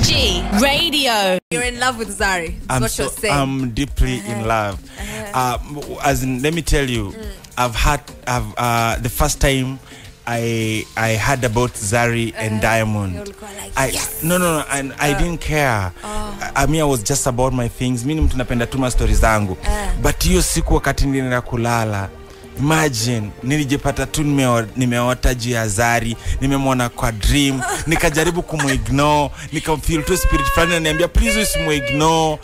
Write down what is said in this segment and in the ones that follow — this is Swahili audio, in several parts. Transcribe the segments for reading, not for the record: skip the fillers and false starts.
NRG.RADIO. You're in love with Zari. That's what you're saying. I'm deeply in love. As in, let me tell you, I've the first time I heard about Zari and Diamond. Like, yes. No, and I didn't care. I mean, I was just about my things. Mimi mtu napenda tuma stories zangu. But hiyo siku wakati nilienda kulala, imagine nilijipata tu nimeota juu ya Zari, nimemwona kwa dream, nikajaribu kumuignore, nikamfeel tu spirit fulani ananiambia please usimuignore,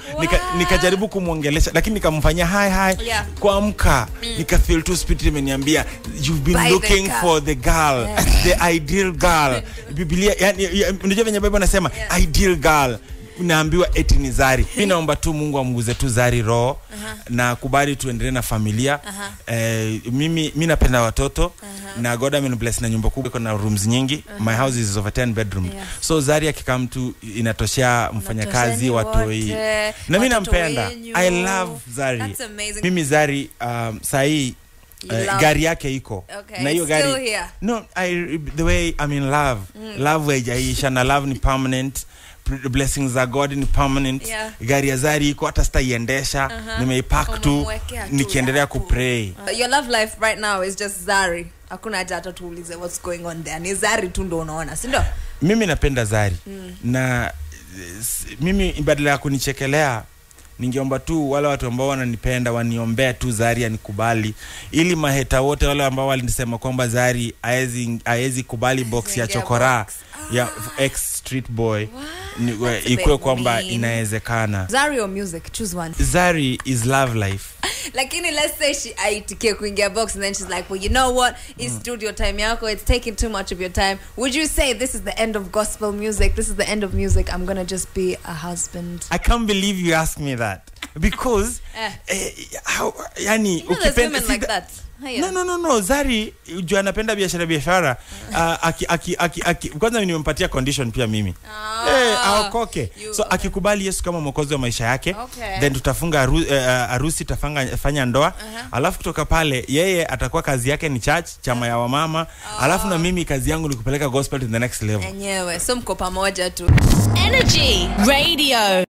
nikajaribu kumuongelesha lakini nikamfanyia hi kuamka, nikafeel tu spirit imeniambia you've been looking for the girl, the ideal girl. Biblia yani unajua venye Bible nasema ideal girl, unaambiwa eti ni Zari. Mimi naomba tu Mungu amguze tu Zari roho na kubali tuendelee na familia. Mimi napenda watoto na God amenibless na nyumba kubwa, kuna rooms nyingi. My house is over 10 bedroom. So Zari akikam tu inatoshea mfanyakazi watoi. Na mimi nampenda. I love Zari. That's amazing. Mimi Zari sahi gari yake iko. Okay. Na hiyo gari. Still here. No, the way I'm in love. Love haijaisha na love ni permanent. The blessings are God in permanent. Gari ya Zari iko hata sitaiendesha, nimeipack tu nikiendelea kupray. Your love life right now is just Zari. Hakuna haja hata tuulize what's going on there. Ni Zari tu ndo unaona, si ndio? Mimi napenda Zari. Na mimi badala ya kunichekelea, ningeomba tu wale watu ambao wananipenda waniombea tu Zari anikubali, ili maheta wote wale ambao walinisema kwamba Zari haezi kubali box ya chokora ya ex street boy, ikuwe kwamba inawezekana. Zari or music, choose one. Zari is love life. Lakini let's say she aitikie kuingia box and then she's like, well, you know what, it's studio time yako, it's taking too much of your time. Would you say this is the end of gospel music, this is the end of music, I'm gonna just be a husband? I can't believe you asked me that, because how yani ukipenda like that. No, Zari juu anapenda biashara. Kwanza nimempatia condition pia mimi. Aokoke. So akikubali Yesu kama mwokozi wa maisha yake, then tutafunga harusi, tutafanya ndoa. Alafu kutoka pale yeye atakuwa kazi yake ni church, chama ya wamama. Alafu na mimi kazi yangu ni kupeleka gospel to the next level. Enyewe, so mko pamoja tu. NRG.RADIO.